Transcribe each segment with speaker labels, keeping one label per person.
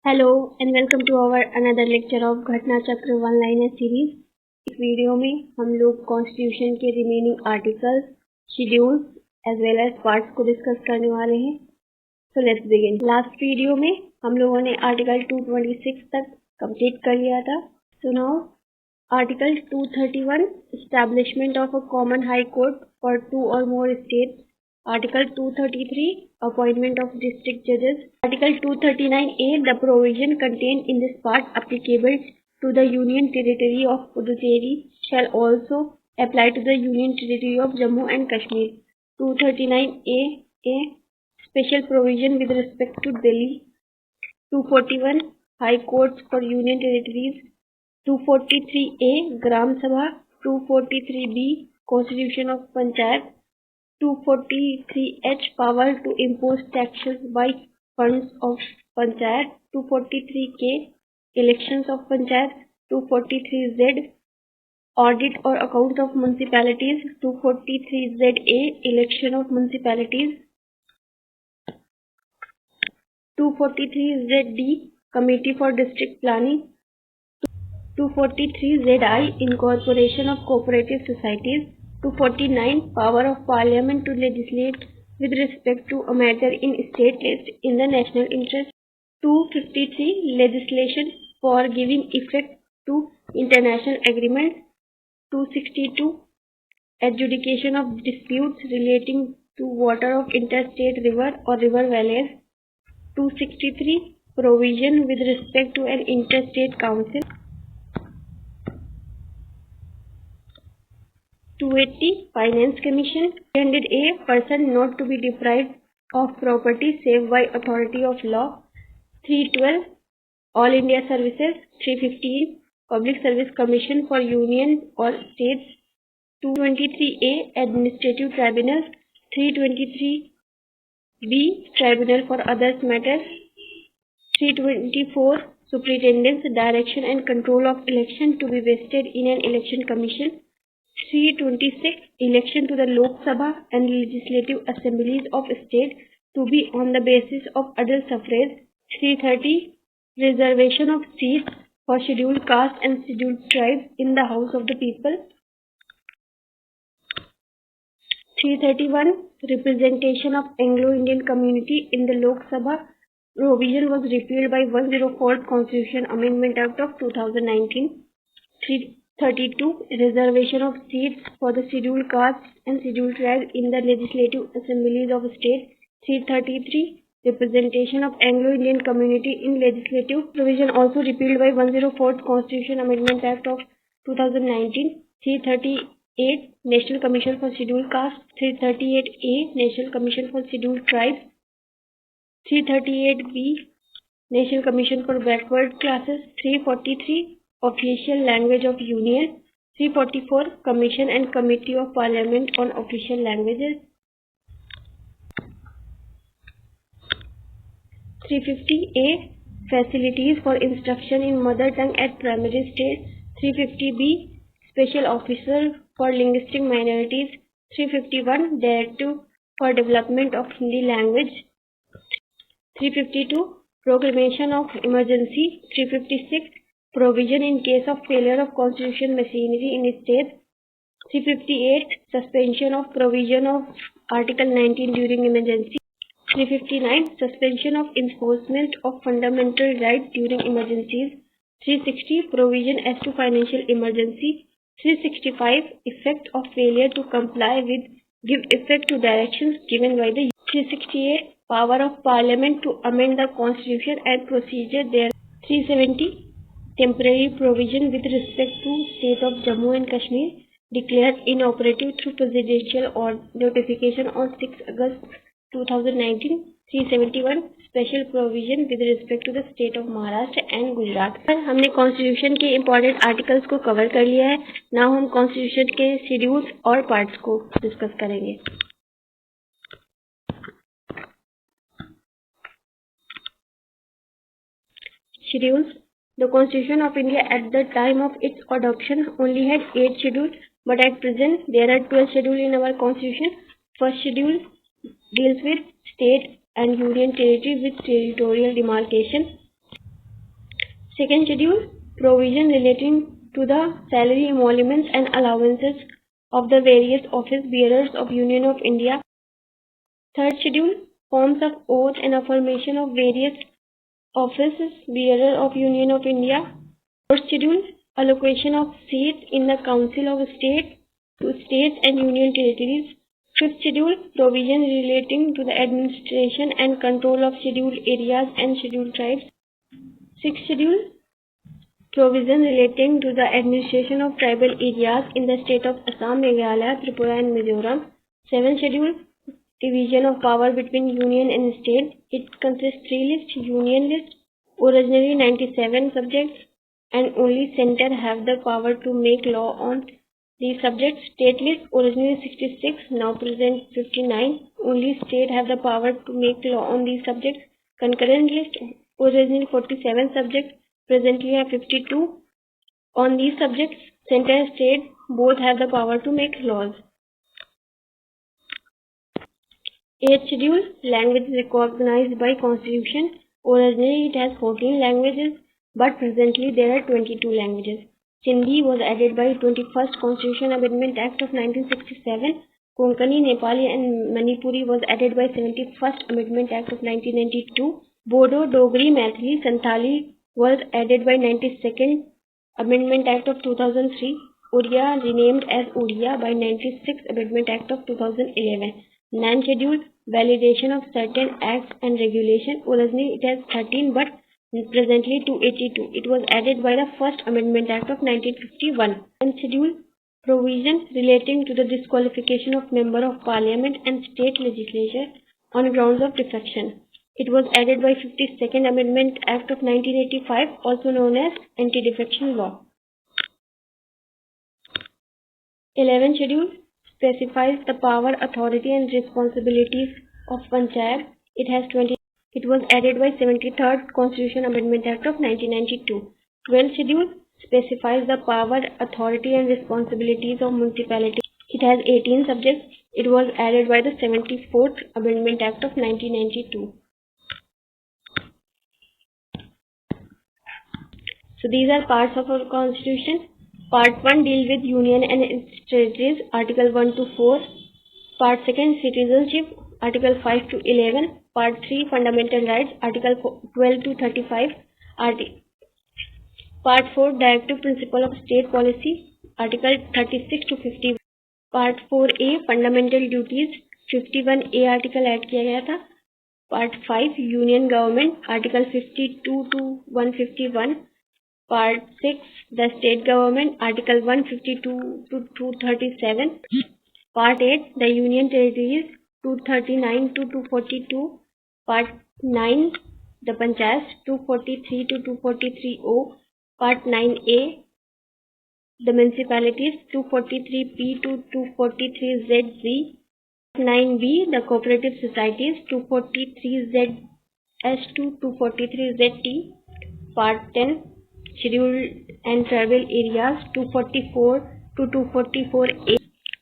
Speaker 1: Hello and welcome to our another lecture of Ghatnachakra one liner series. इस video में हम लोग कॉन्स्टिट्यूशन के remaining articles, schedules as well as parts को discuss करने वाले हैं। So let's begin. Last video में हम लोगों ने आर्टिकल 226 तक कंप्लीट कर लिया था। So now article 231 establishment of a common high court for 2 or more states। Article 233 Appointment of District Judges। Article 239A The provision contained in this part applicable to the Union Territory of Puducherry shall also apply to the Union Territory of Jammu and Kashmir। 239A Special provision with respect to Delhi। 241 High Courts for Union Territories। 243A Gram Sabha। 243B Constitution of Panchayat। 243H Power to impose taxes by funds of Panchayat। 243K Elections of Panchayat। 243Z Audit or account of municipalities। 243ZA Election of municipalities। 243ZD Committee for District Planning। 243ZI Incorporation of Cooperative Societies। 249 Power of Parliament to legislate with respect to a matter in state list in the national interest। 253 Legislation for giving effect to international agreements। 262 Adjudication of disputes relating to water of interstate river or river valleys। 263 Provision with respect to an interstate council। 280 Finance Commission। 300A Person not to be deprived of property save by authority of law। 312 All India Services। 315 Public Service Commission for Union or States। 223A Administrative Tribunals। 323B Tribunal for Others Matters। 324 Superintendent's direction and control of election to be vested in an election commission। 326 Election to the Lok Sabha and Legislative Assemblies of State to be on the basis of adult suffrage। 330 Reservation of seats for scheduled caste and scheduled tribes in the House of the People। 331 Representation of Anglo-Indian community in the Lok Sabha provision was repealed by 104th Constitution Amendment Act of 2019। 332 Reservation of seats for the scheduled caste and scheduled tribes in the legislative assemblies of state। 333 Representation of Anglo-Indian community in legislative provision also repealed by 104th Constitution Amendment Act of 2019। 338 National Commission for Scheduled Caste। 338A National Commission for Scheduled Tribes। 338B National Commission for Backward Classes। 343 Official Language of Union। 344 Commission and Committee of Parliament on Official Languages। 350A Facilities for Instruction in Mother Tongue at Primary Stage। 350B Special Officer for Linguistic Minorities। 351 Directive for Development of Hindi Language। 352 Proclamation of Emergency। 356 Provision in case of failure of constitution machinery in states। 358 Suspension of provision of Article 19 during emergency। 359 Suspension of enforcement of fundamental rights during emergencies। 360 Provision as to financial emergency। 365 Effect of failure to comply with give effect to directions given by the 368 Power of Parliament to amend the Constitution and procedure there। 370 Temporary provision with respect to state of Jammu and Kashmir declared inoperative through presidential or notification on 6 August 2019। 371 Special provision with respect to the state of Maharashtra and Gujarat। हमने constitution के important articles को cover कर लिया है। Now हम constitution के schedules और parts को डिस्कस करेंगे। Schedules. The Constitution of India at the time of its adoption only had 8 schedules, but at present there are 12 schedules in our Constitution। First schedule deals with state and union territory with territorial demarcation। Second schedule, provision relating to the salary emoluments and allowances of the various office bearers of Union of India. Third schedule, forms of oath and affirmation of various offices bearer of Union of India. Fourth schedule, allocation of seats in the Council of State to states and union territories. Fifth schedule, provision relating to the administration and control of scheduled areas and scheduled tribes. Sixth schedule, provision relating to the administration of tribal areas in the state of Assam, Meghalaya, Tripura and Mizoram. Seventh schedule, division of power between union and state. It consists 3 lists: union list, originally 97 subjects, and only center have the power to make law on these subjects. State list, originally 66, now present 59, only state have the power to make law on these subjects. Concurrent list, originally 47 subjects, presently have 52. On these subjects, center and state both have the power to make laws. Eighth schedule, languages recognized by Constitution. Originally it has 14 languages, but presently there are 22 languages. Sindhi was added by 21st Constitution Amendment Act of 1967. Konkani, Nepali and Manipuri was added by 71st Amendment Act of 1992. Bodo, Dogri, Maithili, Santhali was added by 92nd Amendment Act of 2003. Oriya renamed as Oriya by 96th Amendment Act of 2011. Ninth schedule, validation of certain acts and regulation. Originally it has 13 but presently 282. It was added by the First Amendment Act of 1951. Tenth schedule, provision relating to the disqualification of member of parliament and state legislature on grounds of defection. It was added by 52nd Amendment Act of 1985, also known as Anti-Defection Law. 11th schedule specifies the power, authority and responsibilities of Panchayat. It has 20. It was added by 73rd Constitution Amendment Act of 1992. 12th schedule specifies the power, authority and responsibilities of municipality. It has 18 subjects. It was added by the 74th Amendment Act of 1992. So these are parts of our Constitution. Part 1 deals with Union and its territories, Article 1 to 4. Part 2, Citizenship, Article 5 to 11. Part 3, Fundamental Rights, Article 12 to 35. Part 4, Directive Principle of State Policy, Article 36 to 50. Part 4A, Fundamental Duties, 51A Article add किया गया था. Part 5, Union Government, Article 52 to 151. Part 6, the State Government, Article 152 to 237. Part 8, the Union Territories, 239 to 242. Part 9, the Panchayats, 243 to 243O. Part 9A, the Municipalities, 243P to 243ZZ. Part 9B, the Cooperative Societies, 243ZS to 243ZT. Part 10, Scheduled and Tribal Areas, 244 to 244A.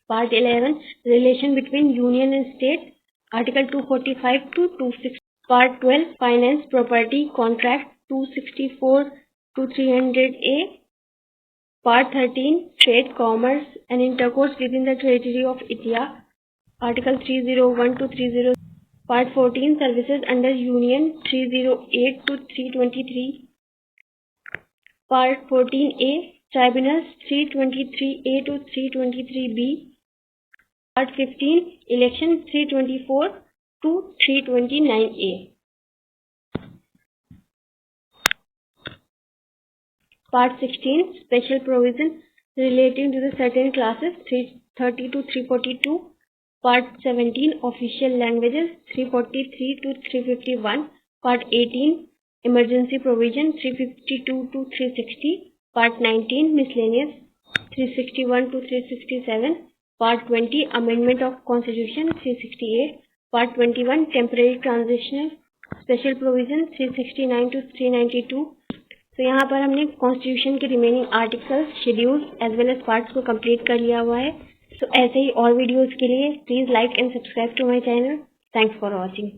Speaker 1: Part 11, Relation between Union and State, Article 245 to 260. Part 12, Finance, Property, Contract, 264 to 300A. Part 13, Trade, Commerce and Intercourse within the Territory of India, Article 301 to 30. Part 14, Services under Union, 308 to 323. Part 14A, Tribunals, 323A to 323B. Part 15, Election, 324 to 329A. Part 16, Special Provision relating to the certain classes, 330 to 342. Part 17, Official Languages, 343 to 351. Part 18, Emergency Provision, 352 to 360. Part 19, Miscellaneous, 361 to 367. Part 20, Amendment of Constitution, 368. Part 21, Temporary Transitional Special Provision, 369 to 392. तो यहाँ पर हमने constitution के remaining articles, schedules as well as parts को complete कर लिया हुआ है. तो ऐसे ही और वीडियोस के लिए please like and subscribe to my channel. Thanks for watching.